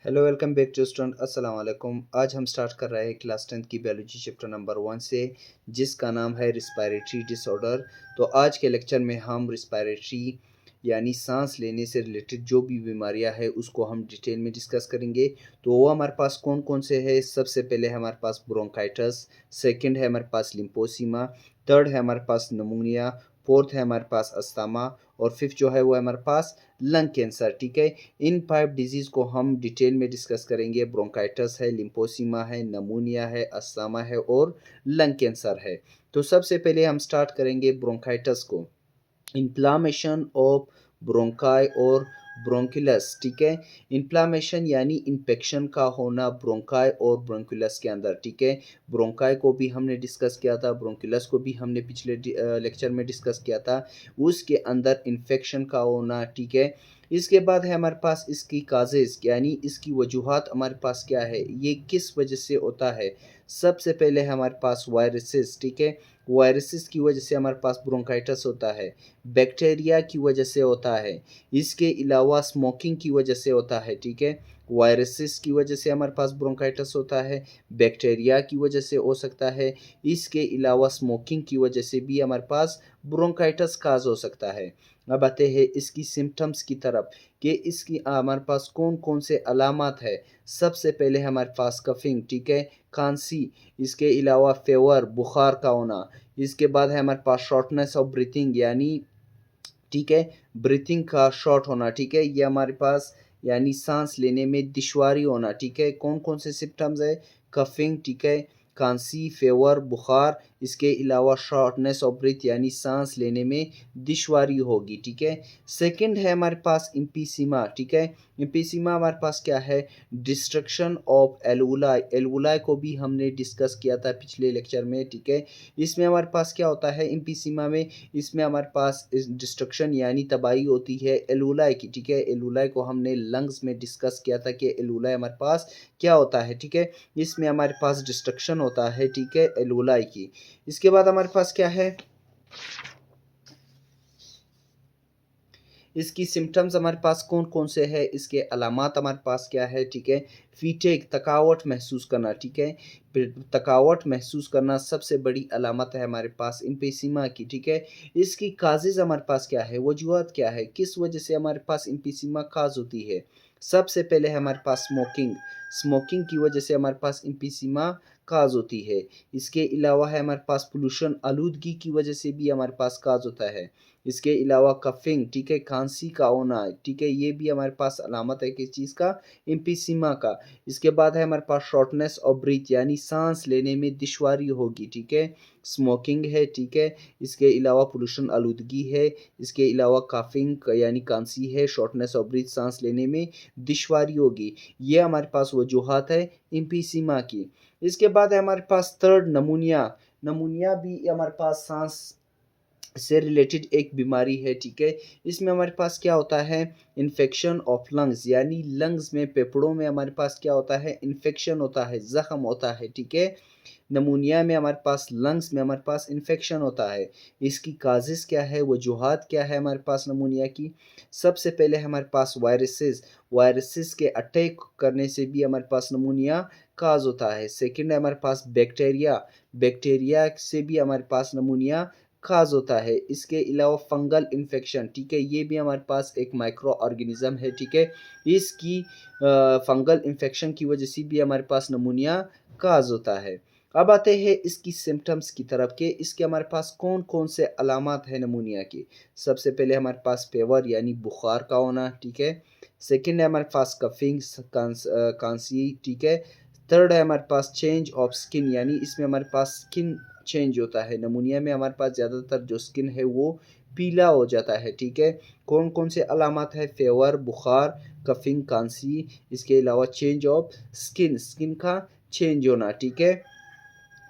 Hello welcome back to student अस्सलाम वालेकुम। आज हम स्टार्ट कर रहे हैं क्लास 10 की बायोलॉजी चैप्टर नंबर 1 से, जिसका नाम है रिस्पायरेटरी डिसऑर्डर। तो आज के लेक्चर में हम रिस्पायरेटरी यानी सांस लेने से रिलेटेड जो भी बीमारियां हैं उसको हम डिटेल में डिस्कस करेंगे। तो वो हमारे पास कौन कौन से हैं? सबसे पहले है हमारे पास ब्रोंकाइटिस, सेकंड है हमारे पास लिम्फोसीमा, थर्ड है हमारे पास नमूनिया, फोर्थ है हमारे पास अस्थमा और फिफ्थ जो है वो है हमारे पास लंग कैंसर। ठीक है, इन 5 डिजीज़ को हम डिटेल में डिस्कस करेंगे। ब्रोंकाइटिस है, लिम्फोसीमा है, नमूनिया है, अस्थमा है और लंग कैंसर है। तो सबसे पहले हम स्टार्ट करेंगे ब्रोंकाइटिस को। इन्फ्लामेशन ऑफ ब्रोंकाई और ब्रोंकुलस। ठीक है, इन्फ्लामेशन यानी इन्फेक्शन का होना ब्रोंकाई और ब्रोंकुलस के अंदर। ठीक है, ब्रोंकाई को भी हमने डिस्कस किया था, ब्रोंकुलस को भी हमने पिछले लेक्चर में डिस्कस किया था। उसके अंदर इन्फेक्शन का होना। ठीक है, इसके बाद है हमारे पास इसकी काजेज यानी इसकी वजूहात हमारे पास क्या है, ये किस वजह से होता है। सबसे पहले है हमारे पास वायरसेस। ठीक है, वायरसेस की वजह से हमारे पास ब्रोंकाइटिस होता है, बैक्टीरिया की वजह से होता है, इसके अलावा स्मोकिंग की वजह से होता है। ठीक है, वायरसेस की वजह से हमारे पास ब्रोंकाइटिस होता है, बैक्टीरिया की वजह से हो सकता है, इसके अलावा स्मोकिंग की वजह से भी हमारे पास ब्रोंकाइटिस काज हो सकता है। अब आते हैं इसकी सिम्टम्स की तरफ कि इसकी हमारे पास कौन कौन से अलामत है। सबसे पहले हमारे पास कफिंग। ठीक है, खांसी, इसके अलावा फेवर बुखार का होना, इसके बाद है हमारे पास शॉर्टनेस ऑफ ब्रीथिंग यानी ठीक है ब्रीथिंग का शॉर्ट होना। ठीक है, ये हमारे पास यानी सांस लेने में दुश्वारी होना। ठीक है, कौन कौन से सिम्टम्स है? कफिंग, ठीक है, खांसी, फेवर, बुखार, इसके अलावा शॉर्टनेस ऑफ ब्रीथ यानी सांस लेने में दुश्वारी होगी। ठीक है, सेकंड है हमारे पास इम्पीसीमा। ठीक है, इम्पीसीमा हमारे पास क्या है? Destruction of एलवुलाई। एलवुलाई को भी हमने डिस्कस किया था पिछले लेक्चर में। ठीक है, इसमें हमारे पास क्या होता है इम्पीसीमा में? इसमें हमारे पास इस डिस्ट्रक्शन यानी तबाही होती है एलुलाई की। ठीक है, एलुलाई को हमने लंग्स में डिस्कस किया था कि एलुलाई हमारे पास क्या होता है। ठीक है, इसमें हमारे पास डिस्ट्रक्शन होता है। ठीक है, एलुलाई की। इसके बाद हमारे पास क्या है? इसकी सिम्टम्स हमारे पास कौन कौन से हैं, इसके अलामात हमारे पास क्या है। ठीक है, फीटेक, थकावट महसूस करना। ठीक है, फिर थकावट महसूस करना सबसे बड़ी अलामत है हमारे पास इम्पीसीमा की। ठीक है, इसकी काजेज हमारे पास क्या है, वजूहत क्या है, किस वजह से हमारे पास इम्पीसीमा काज होती है। सबसे पहले है हमारे पास स्मोकिंग। स्मोकिंग की वजह से हमारे पास इम्पीसीमा काज होती है। इसके अलावा है हमारे पास पोल्यूशन, आलूदगी की वजह से भी हमारे पास काज होता है। इसके अलावा कफिंग, ठीक है, खांसी का होना। ठीक है, ये भी हमारे पास अलामत है किस चीज़ का? इम्पीसीमा का। इसके बाद है हमारे पास शॉर्टनेस ऑफ ब्रीथ यानी सांस लेने में दुश्वारी होगी। ठीक है, स्मोकिंग है। ठीक है, इसके अलावा पोल्यूशन, आलूदगी है, इसके अलावा काफिंग यानी खांसी है, शॉर्टनेस ऑफ ब्रीथ सांस लेने में दुश्वारी होगी। ये हमारे पास वजूहात है इम्पीसीमा की। इसके बाद है हमारे पास थर्ड नमूनिया। नमूनिया भी हमारे पास सांस से रिलेटेड एक बीमारी है। ठीक है, इसमें हमारे पास क्या होता है? इन्फेक्शन ऑफ लंग्स यानी लंग्स में, फेफड़ों में हमारे पास क्या होता है? इन्फेक्शन होता है, जख्म होता है। ठीक है, नमूनिया में हमारे पास लंग्स में हमारे पास इन्फेक्शन होता है। इसकी काजेस क्या है, वजूहात क्या है हमारे पास नमूनिया की? सबसे पहले हमारे पास वायरसेस। वायरसेस के अटैक करने से भी हमारे पास नमूनिया काज होता है। सेकंड है हमारे पास बैक्टीरिया। बैक्टीरिया से भी हमारे पास नमूनिया खास होता है। इसके अलावा फंगल इन्फेक्शन। ठीक है, ये भी हमारे पास एक माइक्रो ऑर्गेनिज्म है। ठीक है, इसकी फंगल इन्फेक्शन की वजह से भी हमारे पास नमूनिया काज होता है। अब आते हैं इसकी सिम्टम्स की तरफ के इसके हमारे पास कौन कौन से अलामत है नमूनिया की। सबसे पहले हमारे पास फेवर यानी बुखार का होना। ठीक है, सेकंड है हमारे पास कफिंग, खांसी। ठीक है, थर्ड है हमारे पास चेंज ऑफ स्किन यानी इसमें हमारे पास स्किन चेंज होता है। नमूनिया में हमारे पास ज़्यादातर जो स्किन है वो पीला हो जाता है। ठीक है, कौन कौन से अलामत है? फेवर, बुखार, कफिंग, खांसी, इसके अलावा चेंज ऑफ स्किन, स्किन का चेंज होना। ठीक है,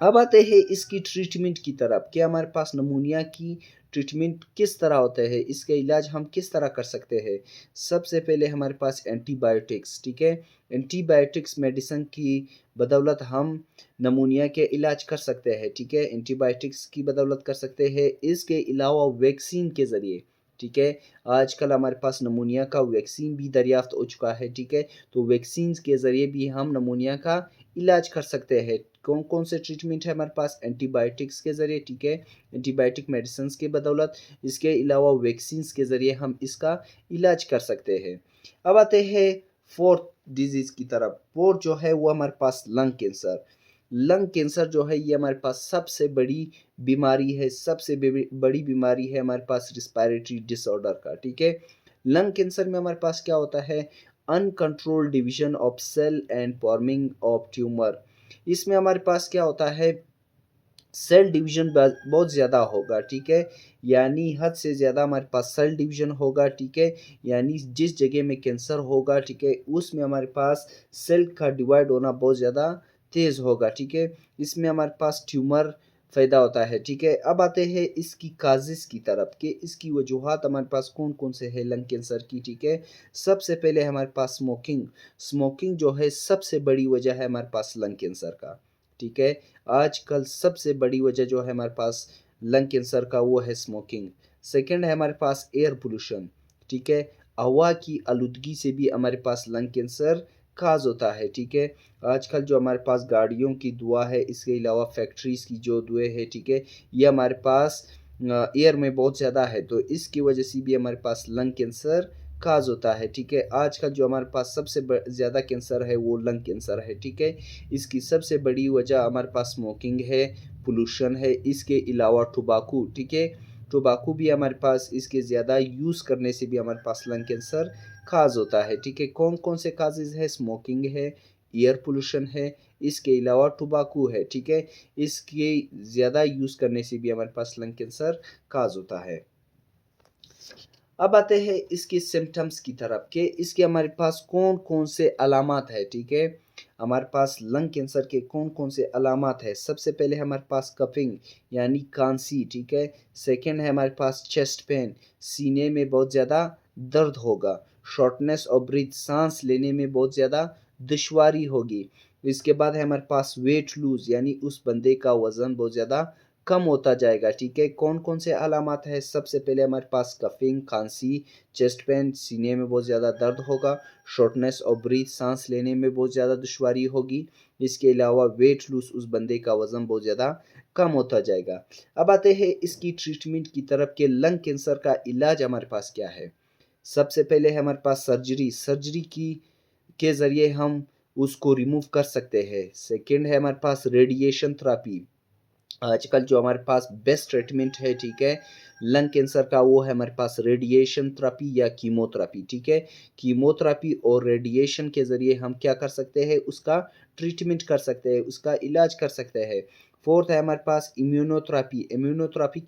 अब आते हैं इसकी ट्रीटमेंट की तरफ कि हमारे पास नमूनिया की ट्रीटमेंट किस तरह होता है, इसका इलाज हम किस तरह कर सकते हैं। सबसे पहले हमारे पास एंटीबायोटिक्स। ठीक है, एंटीबायोटिक्स मेडिसिन की बदौलत हम नमूनिया के इलाज कर सकते हैं। ठीक है, एंटीबायोटिक्स की बदौलत कर सकते हैं। इसके अलावा वैक्सीन के ज़रिए, ठीक है। आजकल हमारे पास नमूनिया का वैक्सीन भी दरियाफ्त हो चुका है, ठीक है। तो वैक्सीन के ज़रिए भी हम नमूनिया का इलाज कर सकते हैं। कौन कौन से ट्रीटमेंट है हमारे पास? एंटीबायोटिक्स के ज़रिए, ठीक है, एंटीबायोटिक मेडिसिन के बदौलत। इसके अलावा वैक्सीन के ज़रिए हम इसका इलाज कर सकते हैं। अब आते हैं फोर्थ डिजीज़ की तरफ। फोर्थ जो है वो हमारे पास लंग कैंसर। लंग कैंसर जो है ये हमारे पास सबसे बड़ी बीमारी है, सबसे बड़ी बीमारी है हमारे पास रिस्पायरेटरी डिसऑर्डर का, ठीक है। लंग कैंसर में हमारे पास क्या होता है? Uncontrolled division of cell and forming of tumour. इसमें हमारे पास क्या होता है? सेल डिवीजन बहुत ज़्यादा होगा, ठीक है। यानी हद से ज़्यादा हमारे पास सेल डिवीजन होगा, ठीक है। यानी जिस जगह में कैंसर होगा, ठीक है, उसमें हमारे पास सेल का डिवाइड होना बहुत ज़्यादा तेज़ होगा, ठीक है। इसमें हमारे पास ट्यूमर पैदा होता है, ठीक है। अब आते हैं इसकी काजिज़ की तरफ कि इसकी वजूहात हमारे पास कौन-कौन से हैं लंग कैंसर की, ठीक है। सबसे पहले हमारे पास स्मोकिंग। स्मोकिंग जो है सबसे बड़ी वजह है हमारे पास लंग कैंसर का, ठीक है। आजकल सबसे बड़ी वजह जो है हमारे पास लंग कैंसर का वो है स्मोकिंग। सेकंड है हमारे पास एयर पोल्यूशन, ठीक है। हवा की आलूदगी से भी हमारे पास लंग कैंसर काज़ होता है, ठीक है। आजकल जो हमारे पास गाड़ियों की धुआँ है, इसके अलावा फैक्ट्रीज़ की जो धुएँ हैं, ठीक है, ये हमारे पास एयर में बहुत ज़्यादा है, तो इसकी वजह से भी हमारे पास लंग कैंसर काज़ होता है, ठीक है। आजकल जो हमारे पास सबसे ज़्यादा कैंसर है वो लंग कैंसर है, ठीक है। इसकी सबसे बड़ी वजह हमारे पास स्मोकिंग है, पोल्यूशन है, इसके अलावा टोबाकू, ठीक है। टोबाकू भी हमारे पास इसके ज़्यादा यूज़ करने से भी हमारे पास लंग कैंसर काज़ होता है, ठीक है। कौन-कौन से काज़ेज़ है? स्मोकिंग है, एयर पोल्यूशन है, इसके अलावा टोबाकू है, ठीक है। इसके ज़्यादा यूज़ करने से भी हमारे पास लंग कैंसर काज़ होता है। अब आते हैं इसके सिम्पटम्स की तरफ कि इसके हमारे पास कौन-कौन से अलामात है, ठीक है। हमारे पास लंग कैंसर के कौन-कौन से अलामात है? सबसे पहले हमारे पास कफ़िंग यानी खाँसी, ठीक है। सेकंड है हमारे पास चेस्ट पेन, सीने में बहुत ज़्यादा दर्द होगा। शॉर्टनेस ऑफ ब्रीथ, साँस लेने में बहुत ज़्यादा दुश्वारी होगी। इसके बाद है हमारे पास वेट लूज़ यानी उस बंदे का वज़न बहुत ज़्यादा कम होता जाएगा, ठीक है। कौन-कौन से अलामात हैं? सबसे पहले हमारे पास कफ़िंग, खाँसी, चेस्ट पेन, सीने में बहुत ज़्यादा दर्द होगा, शॉर्टनेस ऑफ ब्रीथ, साँस लेने में बहुत ज़्यादा दुश्वारी होगी। इसके अलावा वेट लूज़, उस बंदे का वज़न बहुत ज़्यादा कम होता जाएगा। अब आते हैं इसकी ट्रीटमेंट की तरफ कि लंग कैंसर का इलाज हमारे पास क्या है? सबसे पहले है हमारे पास सर्जरी, सर्जरी की के ज़रिए हम उसको रिमूव कर सकते हैं। सेकंड है हमारे पास रेडिएशन थेरेपी। आजकल जो हमारे पास बेस्ट ट्रीटमेंट है, ठीक है, लंग कैंसर का वो है हमारे पास रेडिएशन थेरेपी या कीमोथेरेपी, ठीक है। कीमोथेरेपी और रेडिएशन के ज़रिए हम क्या कर सकते हैं? उसका ट्रीटमेंट कर सकते हैं, उसका इलाज कर सकते हैं। फोर्थ है हमारे पास इम्यूनोथेरेपी, इम्यूनोथेरेपी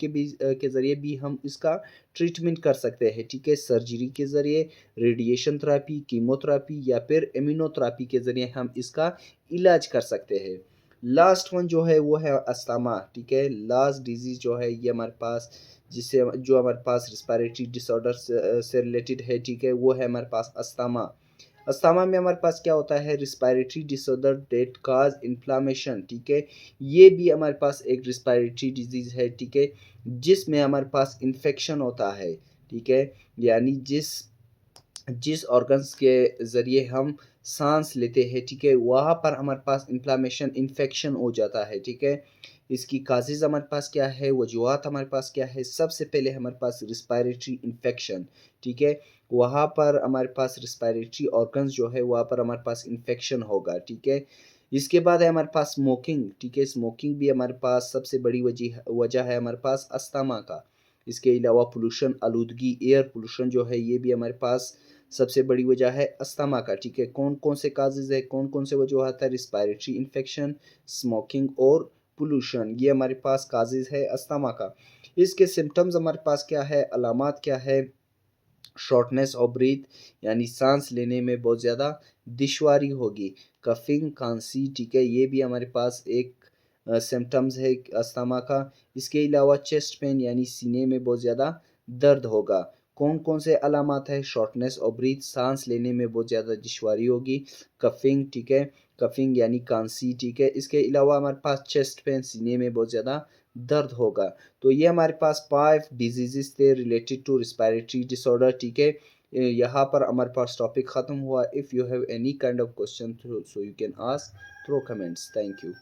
के ज़रिए भी हम इसका ट्रीटमेंट कर सकते हैं, ठीक है। सर्जरी के ज़रिए, रेडिएशन थेरेपी, कीमोथेरेपी या फिर इम्यूनोथेरेपी के ज़रिए हम इसका इलाज कर सकते हैं। लास्ट वन जो है वो है अस्थमा, ठीक है। लास्ट डिजीज़ जो है ये हमारे पास जिससे जो हमारे पास रिस्पायरेटरी डिसऑर्डर से रिलेटेड है, ठीक है, वो है हमारे पास अस्थमा। अस्थमा में हमारे पास क्या होता है? रिस्पायरेटरी डिसऑर्डर दैट काज़ इन्फ्लेमेशन, ठीक है। ये भी हमारे पास एक रिस्पायरेटरी डिजीज़ है, ठीक है, जिसमें हमारे पास इन्फेक्शन होता है, ठीक है। यानी जिस जिस ऑर्गन्स के ज़रिए हम साँस लेते हैं, ठीक है, वहाँ पर हमारे पास इन्फ्लेमेशन, इन्फेक्शन हो जाता है, ठीक है। इसकी काज़ेज़ हमारे पास क्या है? वजूहात हमारे पास क्या है? सबसे पहले हमारे पास रिस्पायरेटरी इन्फेक्शन, ठीक है। वहाँ पर हमारे पास रिस्पायरेटरी ऑर्गन्स जो है, वहाँ पर हमारे पास इन्फेक्शन होगा, ठीक है। इसके बाद है हमारे पास स्मोकिंग, ठीक है। स्मोकिंग भी हमारे पास सबसे बड़ी वजह है हमारे पास अस्थमा का। इसके अलावा पोल्यूशन, आलूदगी, एयर पोल्यूशन जो है, ये भी हमारे पास सबसे बड़ी वजह है अस्थमा का, ठीक है। कौन-कौन से काज़ेज़ है, कौन-कौन से वजूहात है? रिस्पायरेटरी इन्फेक्शन, स्मोकिंग और पोल्यूशन, ये हमारे पास काज़ेज़ है अस्थमा का। इसके सिम्पटम्स हमारे पास क्या है? अलामात क्या है? शॉर्टनेस ऑफ ब्रीथ यानी साँस लेने में बहुत ज़्यादा दुश्वारी होगी। कफ़िंग, खाँसी, ठीक है, ये भी हमारे पास एक सिम्पटम्स है अस्थमा का। इसके अलावा चेस्ट पेन यानी सीने में बहुत ज़्यादा दर्द होगा। कौन-कौन से अलामात हैं? शॉर्टनेस ऑफ ब्रीथ, साँस लेने में बहुत ज़्यादा दुश्वारी होगी। कफ़िंग, ठीक है, कफ़िंग यानी खाँसी, ठीक है। इसके अलावा हमारे पास चेस्ट पेन, सीने में बहुत ज़्यादा दर्द होगा। तो ये हमारे पास 5 डिजीज़ेज़ थे रिलेटेड टू रिस्पायरेटरी डिसऑर्डर, ठीक है। यहाँ पर हमारे पास टॉपिक ख़त्म हुआ। If you have any kind of question so you can ask through comments. Thank you.